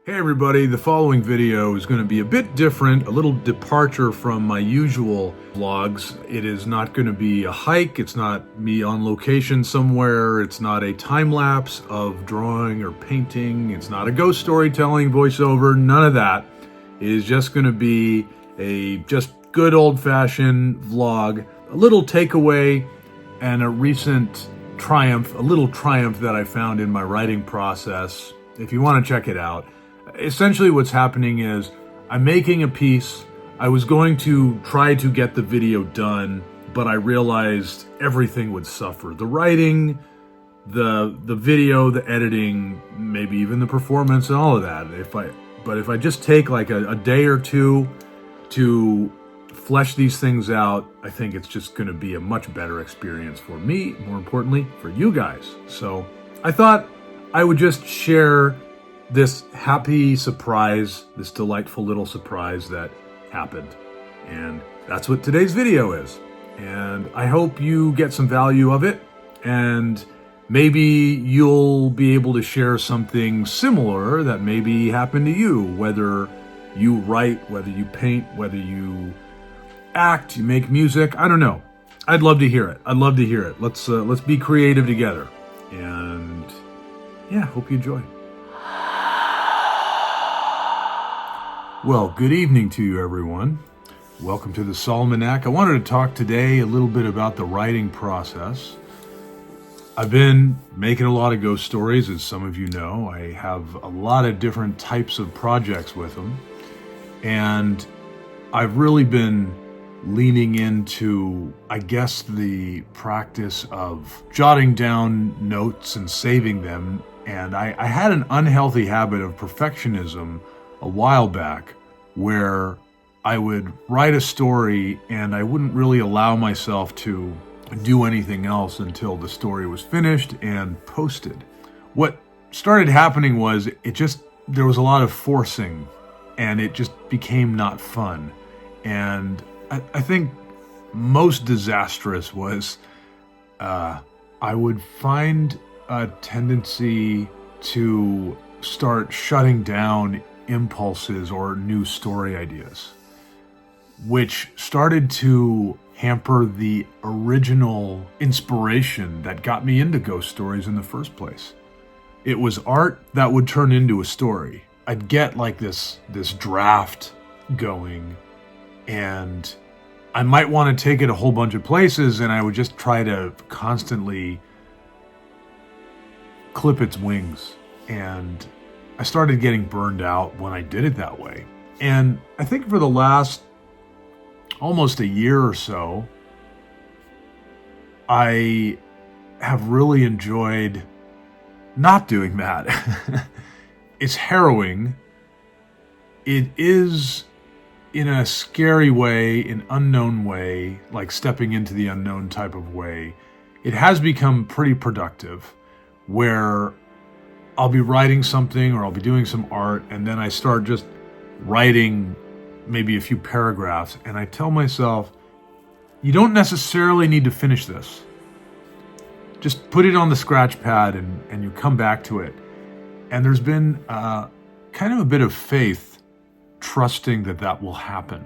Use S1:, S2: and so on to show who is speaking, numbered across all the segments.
S1: Hey everybody, the following video is going to be a bit different, a little departure from my usual vlogs. It is not going to be a hike, it's not me on location somewhere, it's not a time-lapse of drawing or painting, it's not a ghost storytelling voiceover, none of that. It is just going to be a just good old-fashioned vlog, a little takeaway and a recent triumph, a little triumph that I found in my writing process. If you want to check it out. Essentially what's happening is I'm making a piece. I was going to try to get the video done, but I realized everything would suffer. The writing, the video, the editing, maybe even the performance and all of that. But if I just take like a day or two to flesh these things out, I think it's just going to be a much better experience for me, more importantly, for you guys. So I thought I would just share this happy surprise, this delightful little surprise that happened. And that's what today's video is. And I hope you get some value of it. And maybe you'll be able to share something similar that maybe happened to you, whether you write, whether you paint, whether you act, you make music, I don't know. I'd love to hear it. I'd love to hear it. Let's be creative together. And yeah, hope you enjoy. Well, good evening to you, everyone. Welcome to the Solomon-ac. I wanted to talk today a little bit about the writing process. I've been making a lot of ghost stories, as some of you know. I have a lot of different types of projects with them. And I've really been leaning into, I guess, the practice of jotting down notes and saving them. And I had an unhealthy habit of perfectionism a while back where I would write a story and I wouldn't really allow myself to do anything else until the story was finished and posted. What started happening was there was a lot of forcing and it just became not fun. And I think most disastrous was I would find a tendency to start shutting down impulses or new story ideas, which started to hamper the original inspiration that got me into ghost stories in the first place. It was art that would turn into a story. I'd get like this draft going, and I might want to take it a whole bunch of places, and I would just try to constantly clip its wings. And I started getting burned out when I did it that way. And I think for the last almost a year or so, I have really enjoyed not doing that. It's harrowing. It is, in a scary way, an unknown way, like stepping into the unknown type of way. It has become pretty productive, where I'll be writing something or I'll be doing some art, and then I start just writing maybe a few paragraphs, and I tell myself, you don't necessarily need to finish this. Just put it on the scratch pad and you come back to it. And there's been kind of a bit of faith, trusting that will happen.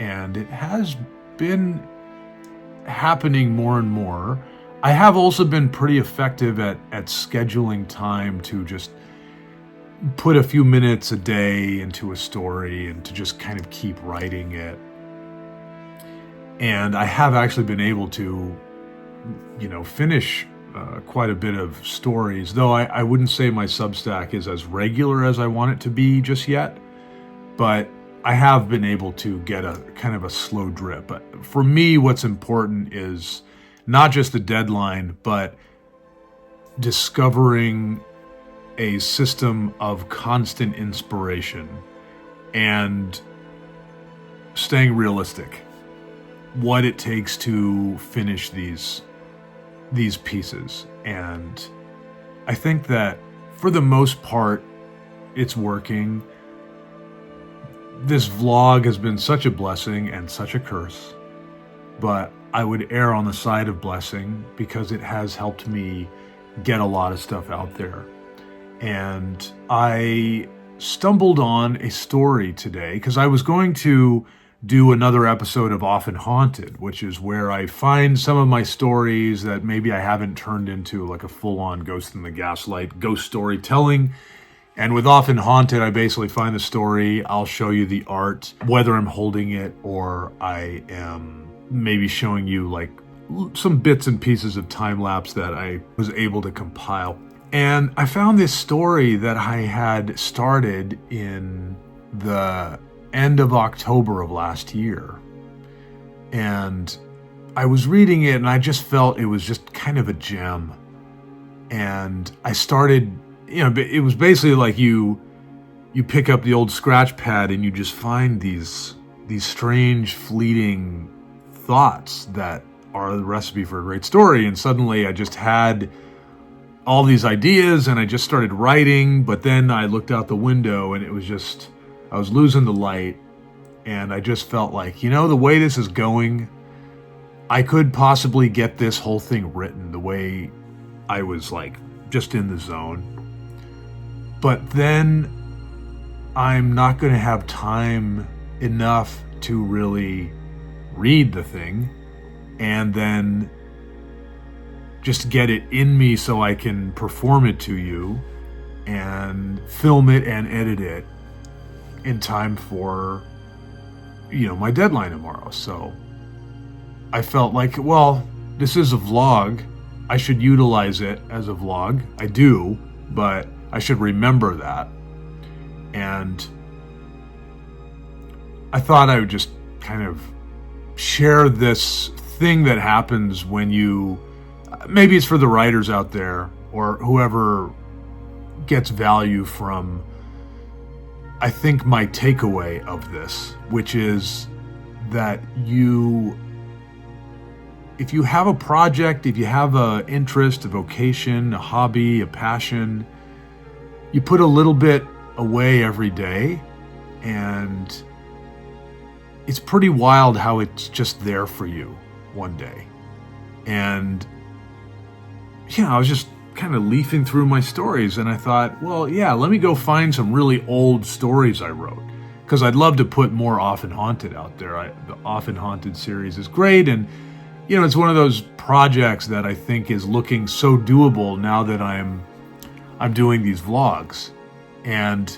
S1: And it has been happening more and more. I have also been pretty effective at scheduling time to just put a few minutes a day into a story and to just kind of keep writing it. And I have actually been able to, finish quite a bit of stories, though I wouldn't say my Substack is as regular as I want it to be just yet. But I have been able to get a kind of a slow drip. But for me, what's important is not just the deadline, but discovering a system of constant inspiration and staying realistic. What it takes to finish these pieces. And I think that for the most part, it's working. This vlog has been such a blessing and such a curse, but I would err on the side of blessing because it has helped me get a lot of stuff out there. And I stumbled on a story today because I was going to do another episode of Often Haunted, which is where I find some of my stories that maybe I haven't turned into like a full-on Ghost in the Gaslight ghost storytelling. And with Often Haunted, I basically find the story, I'll show you the art, whether I'm holding it or I am maybe showing you like some bits and pieces of time-lapse that I was able to compile. And I found this story that I had started in the end of October of last year. And I was reading it and I just felt it was just kind of a gem. And I started, it was basically like you pick up the old scratch pad and you just find these strange fleeting thoughts that are the recipe for a great story. And suddenly I just had all these ideas and I just started writing, but then I looked out the window and it was just, I was losing the light, and I just felt like, the way this is going, I could possibly get this whole thing written the way I was like just in the zone. But then I'm not going to have time enough to really read the thing and then just get it in me so I can perform it to you and film it and edit it in time for, my deadline tomorrow. So I felt like, well, this is a vlog. I should utilize it as a vlog. I do, but I should remember that. And I thought I would just kind of share this thing that happens when you, maybe it's for the writers out there or whoever gets value from, I think, my takeaway of this, which is that if you have a project, if you have an interest, a vocation, a hobby, a passion, you put a little bit away every day, and it's pretty wild how it's just there for you one day. And I was just kind of leafing through my stories and I thought, well, let me go find some really old stories I wrote, because I'd love to put more Often Haunted out there. The Often Haunted series is great, and it's one of those projects that I think is looking so doable now that I'm doing these vlogs. And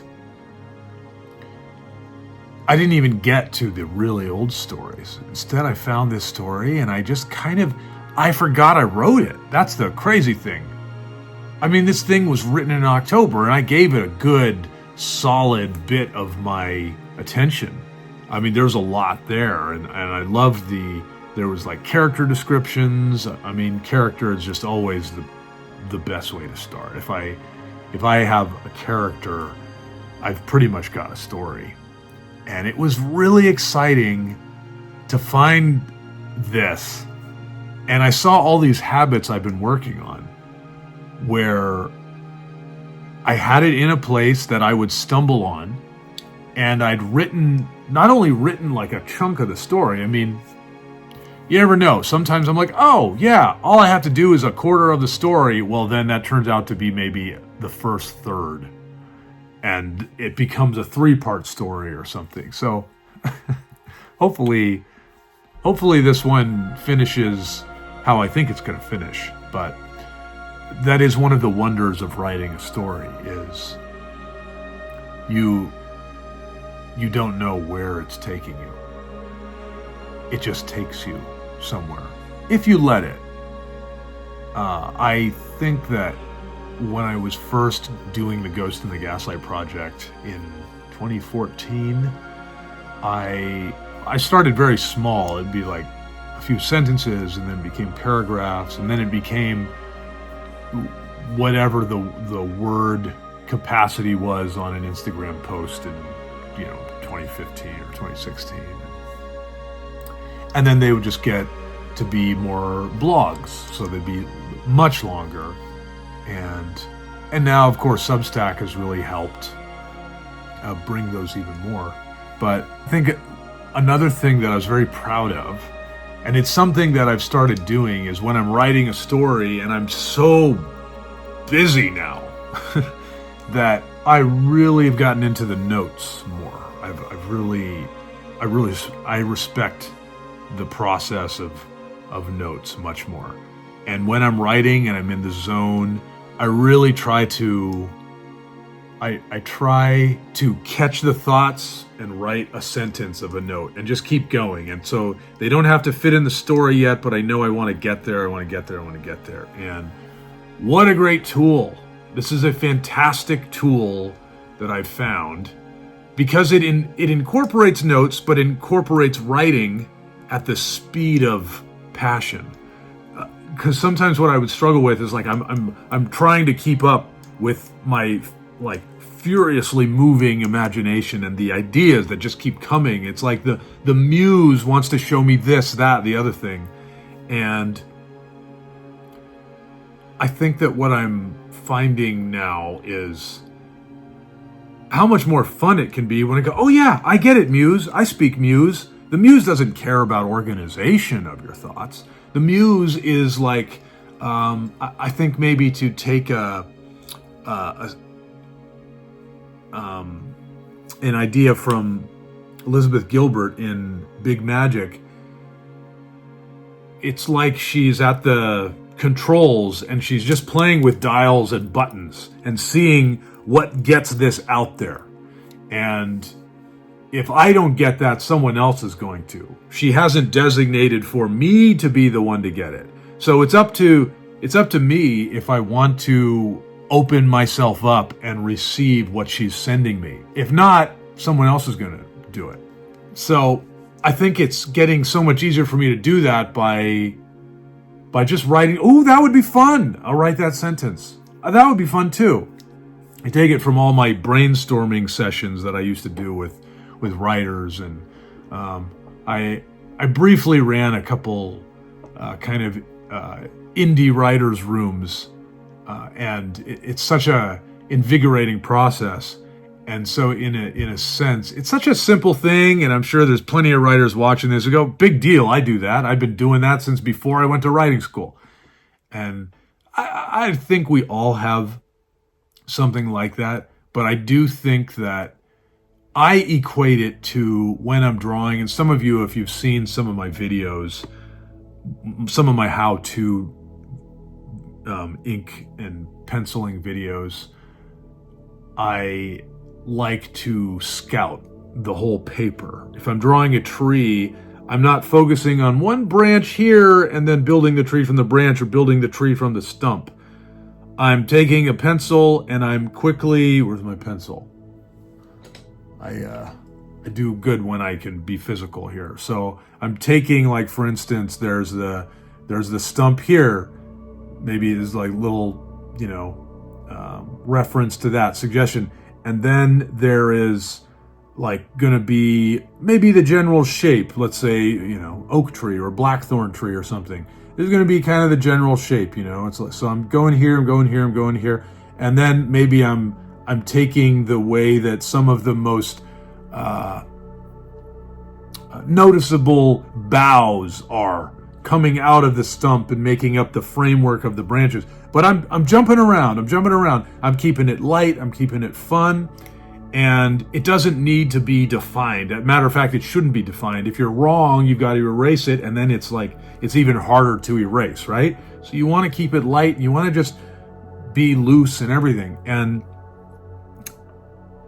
S1: I didn't even get to the really old stories. Instead, I found this story and I just I forgot I wrote it. That's the crazy thing. I mean, this thing was written in October and I gave it a good, solid bit of my attention. I mean, there's a lot there, and I loved there was like character descriptions. I mean, character is just always the best way to start. If I have a character, I've pretty much got a story. And it was really exciting to find this. And I saw all these habits I've been working on, where I had it in a place that I would stumble on, and I'd not only written like a chunk of the story. I mean, you never know. Sometimes I'm like, oh yeah, all I have to do is a quarter of the story. Well, then that turns out to be maybe the first third, and it becomes a 3-part story or something. So hopefully this one finishes how I think it's going to finish. But that is one of the wonders of writing a story, is you don't know where it's taking you. It just takes you somewhere, if you let it. I think that when I was first doing the Ghost in the Gaslight project in 2014, I started very small. It'd be like a few sentences, and then became paragraphs, and then it became whatever the word capacity was on an Instagram post in 2015 or 2016. And then they would just get to be more blogs, so they'd be much longer. And now, of course, Substack has really helped bring those even more. But I think another thing that I was very proud of, and it's something that I've started doing, is when I'm writing a story and I'm so busy now that I really have gotten into the notes more. I respect the process of notes much more. And when I'm writing and I'm in the zone, I really try to catch the thoughts and write a sentence of a note and just keep going. And so they don't have to fit in the story yet, but I know I want to get there, I want to get there, I want to get there. And what a great tool. This is a fantastic tool that I've found because it incorporates notes, but incorporates writing at the speed of passion. Because sometimes what I would struggle with is like I'm trying to keep up with my like furiously moving imagination and the ideas that just keep coming. It's like the muse wants to show me this, that, the other thing. And I think that what I'm finding now is how much more fun it can be when I go, oh yeah, I get it, muse. I speak muse. The muse doesn't care about organization of your thoughts. The muse is like, I think maybe to take an idea from Elizabeth Gilbert in Big Magic. It's like she's at the controls and she's just playing with dials and buttons and seeing what gets this out there. And if I don't get that, someone else is going to. She hasn't designated for me to be the one to get it. So it's up to me if I want to open myself up and receive what she's sending me. If not, someone else is going to do it. So I think it's getting so much easier for me to do that by just writing, oh, that would be fun. I'll write that sentence. That would be fun too. I take it from all my brainstorming sessions that I used to do with writers, and I briefly ran a couple kind of indie writers' rooms, and it's such a invigorating process. And so in a sense, it's such a simple thing, and I'm sure there's plenty of writers watching this who go, big deal, I do that. I've been doing that since before I went to writing school. And I think we all have something like that, but I do think that I equate it to when I'm drawing, and some of you, if you've seen some of my videos, some of my how-to ink and penciling videos, I like to scout the whole paper. If I'm drawing a tree, I'm not focusing on one branch here and then building the tree from the branch or building the tree from the stump. I'm taking a pencil and I'm quickly, where's my pencil? I do good when I can be physical here. So I'm taking, like, for instance, there's the stump here. Maybe there's like little, reference to that suggestion. And then there is like going to be maybe the general shape, let's say, oak tree or blackthorn tree or something. There's going to be kind of the general shape, It's like, so I'm going here, I'm going here, I'm going here. And then maybe I'm taking the way that some of the most noticeable boughs are coming out of the stump and making up the framework of the branches. But I'm jumping around. I'm keeping it light. I'm keeping it fun. And it doesn't need to be defined. As a matter of fact, it shouldn't be defined. If you're wrong, you've got to erase it. And then it's even harder to erase, right? So you want to keep it light. You want to just be loose and everything. And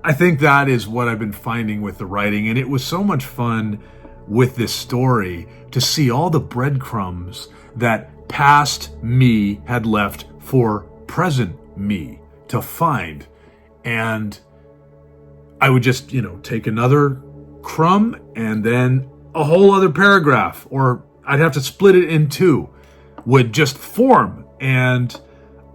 S1: I think that is what I've been finding with the writing. And it was so much fun with this story to see all the breadcrumbs that past me had left for present me to find. And I would just, take another crumb and then a whole other paragraph, or I'd have to split it in two, would just form. And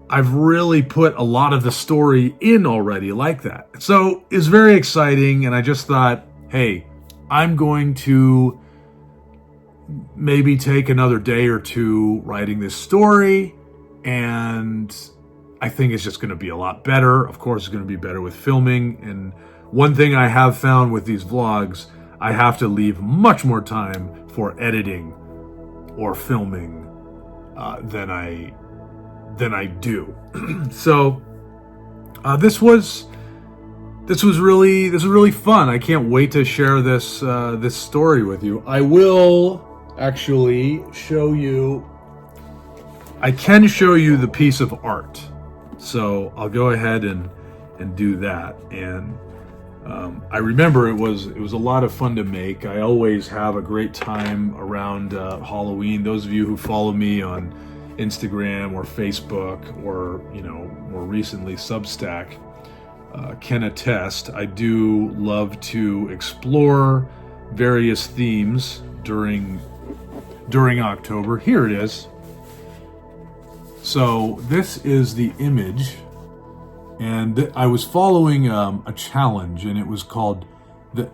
S1: I've really put a lot of the story in already like that. So it's very exciting. And I just thought, hey, I'm going to maybe take another day or two writing this story, and I think it's just going to be a lot better. Of course, it's going to be better with filming. And one thing I have found with these vlogs, I have to leave much more time for editing or filming than I do. So this was this was really fun. I can't wait to share this this story with you. I will actually show you. I can show you the piece of art, so I'll go ahead and do that. And I remember it was a lot of fun to make. I always have a great time around Halloween. Those of you who follow me on Instagram or Facebook, or more recently Substack, can attest. I do love to explore various themes during October. Here it is. So this is the image, and I was following a challenge, and it was called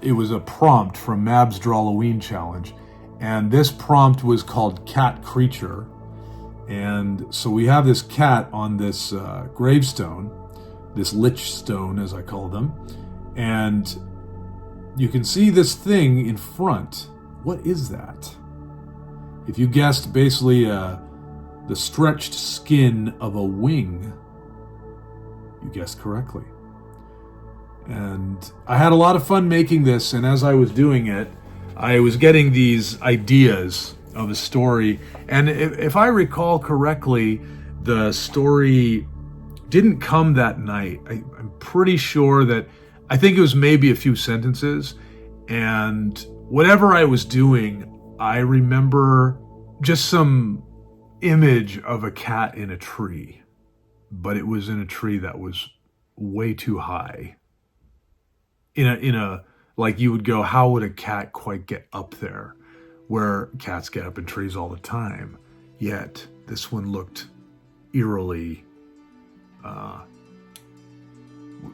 S1: it was a prompt from Mab's Drawloween challenge, and this prompt was called Cat Creature. And so we have this cat on this gravestone, this lich stone as I call them, and you can see this thing in front. What is that? If you guessed basically the stretched skin of a wing, you guessed correctly. And I had a lot of fun making this, and as I was doing it, I was getting these ideas of a story. And if I recall correctly, the story didn't come that night. I'm pretty sure that, I think it was maybe a few sentences, and whatever I was doing, I remember just some image of a cat in a tree, but it was in a tree that was way too high. In a like, you would go, how would a cat quite get up there? Where cats get up in trees all the time. Yet this one looked eerily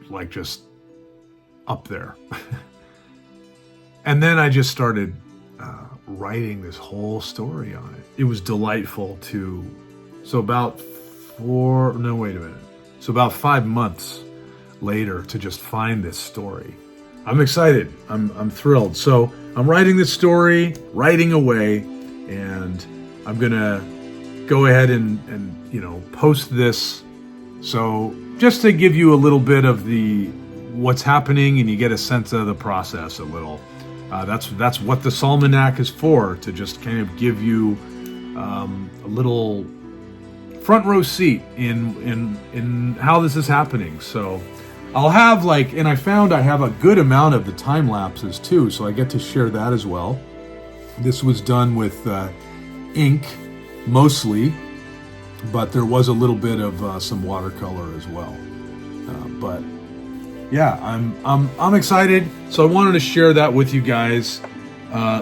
S1: like just up there. And then I just started writing this whole story on it. It was delightful so about 5 months later to just find this story. I'm excited. I'm thrilled. So I'm writing this story, writing away, and I'm gonna go ahead and post this. So just to give you a little bit of what's happening, and you get a sense of the process a little. That's what the Psalmanac is for, to just kind of give you a little front row seat in how this is happening. So I'll have and I found I have a good amount of the time lapses too, so I get to share that as well. This was done with ink mostly, but there was a little bit of some watercolor as well. But yeah, I'm excited. So I wanted to share that with you guys.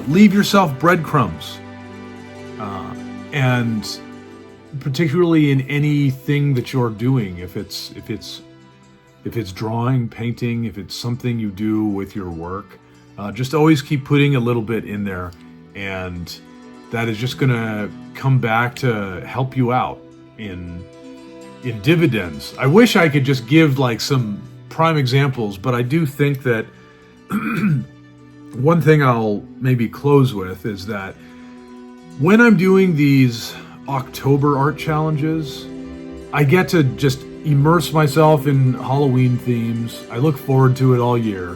S1: Leave yourself breadcrumbs, and particularly in anything that you're doing, if it's drawing, painting, if it's something you do with your work, just always keep putting a little bit in there, and that is just gonna come back to help you out in dividends. I wish I could just give some prime examples, but I do think that one thing I'll maybe close with is that when I'm doing these October art challenges, I get to just immerse myself in Halloween themes. I look forward to it all year.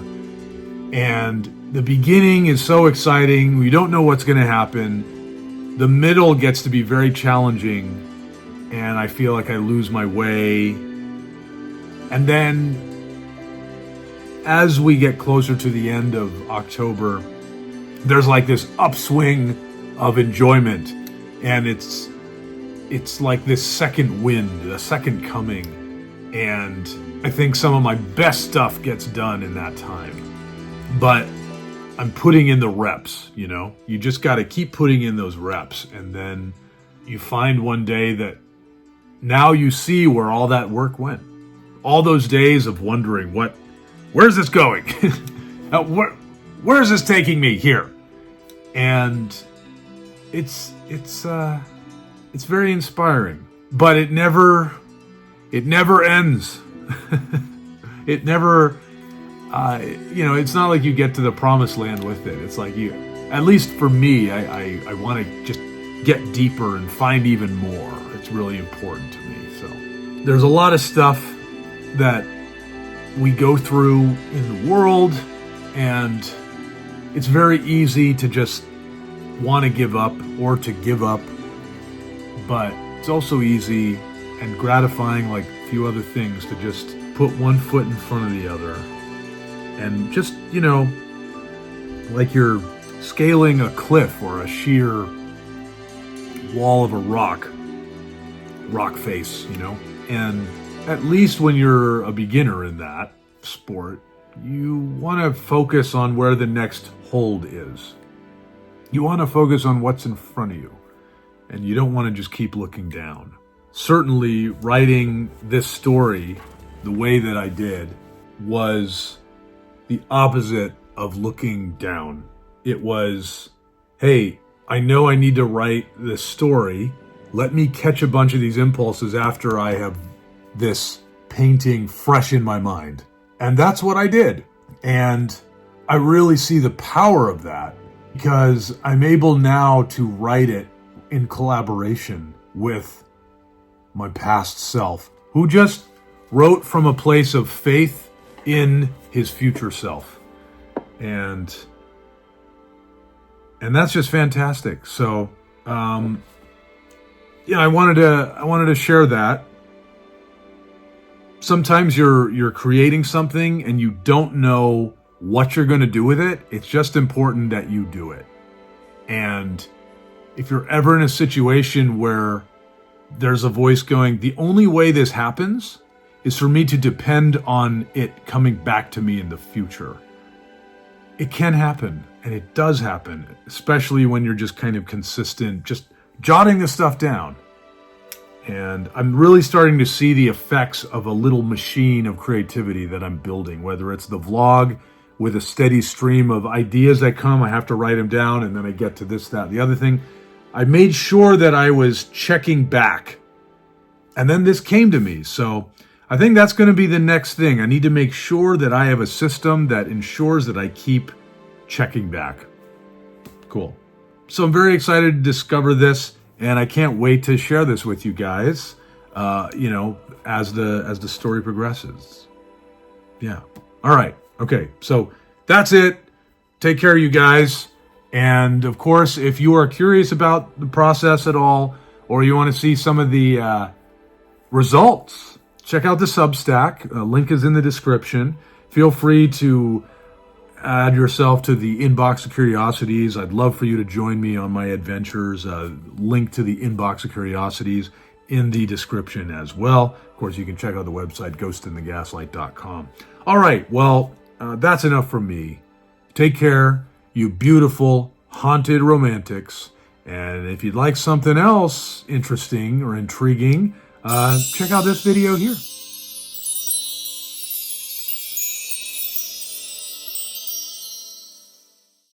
S1: And the beginning is so exciting. We don't know what's going to happen. The middle gets to be very challenging, and I feel like I lose my way. And then as we get closer to the end of October, there's this upswing of enjoyment, and it's like this second wind, the second coming, and I think some of my best stuff gets done in that time. But I'm putting in the reps, You just got to keep putting in those reps, and then you find one day that now you see where all that work went. All those days of wondering, where's this going? Where is this taking me here? And it's very inspiring, but it never ends. It never, it's not like you get to the promised land with it. It's like at least for me, I want to just get deeper and find even more. It's really important to me. So there's a lot of stuff that we go through in the world, and it's very easy to just want to give up or to give up, but it's also easy and gratifying, like a few other things, to just put one foot in front of the other and just, you know, like you're scaling a cliff or a sheer wall of a rock face, you know. And at least when you're a beginner in that sport, you want to focus on where the next hold is. You want to focus on what's in front of you, and you don't want to just keep looking down. Certainly, writing this story the way that I did was the opposite of looking down. It was, hey, I know I need to write this story. Let me catch a bunch of these impulses after I have this painting fresh in my mind. And that's what I did. And I really see the power of that, because I'm able now to write it in collaboration with my past self, who just wrote from a place of faith in his future self. And that's just fantastic. So, yeah, I wanted to share that. Sometimes you're creating something and you don't know what you're going to do with it. It's just important that you do it. And if you're ever in a situation where there's a voice going, the only way this happens is for me to depend on it coming back to me in the future. It can happen, and it does happen, especially when you're just kind of consistent, just jotting this stuff down. And I'm really starting to see the effects of a little machine of creativity that I'm building, whether it's the vlog with a steady stream of ideas that come, I have to write them down, and then I get to this, that, the other thing. I made sure that I was checking back, and then this came to me. So I think that's going to be the next thing. I need to make sure that I have a system that ensures that I keep checking back. Cool. So I'm very excited to discover this, and I can't wait to share this with you guys, you know, as the story progresses. Yeah. All right. Okay. So that's it. Take care, you guys. And of course, if you are curious about the process at all, or you want to see some of the results, check out the Substack. Link is in the description. Feel free to add yourself to the inbox of curiosities. I'd love for you to join me on my adventures. Link to the inbox of curiosities in the description as well. Of course, you can check out the website, ghostinthegaslight.com. All right, well, that's enough from me. Take care, you beautiful, haunted romantics. And if you'd like something else interesting or intriguing, check out this video here.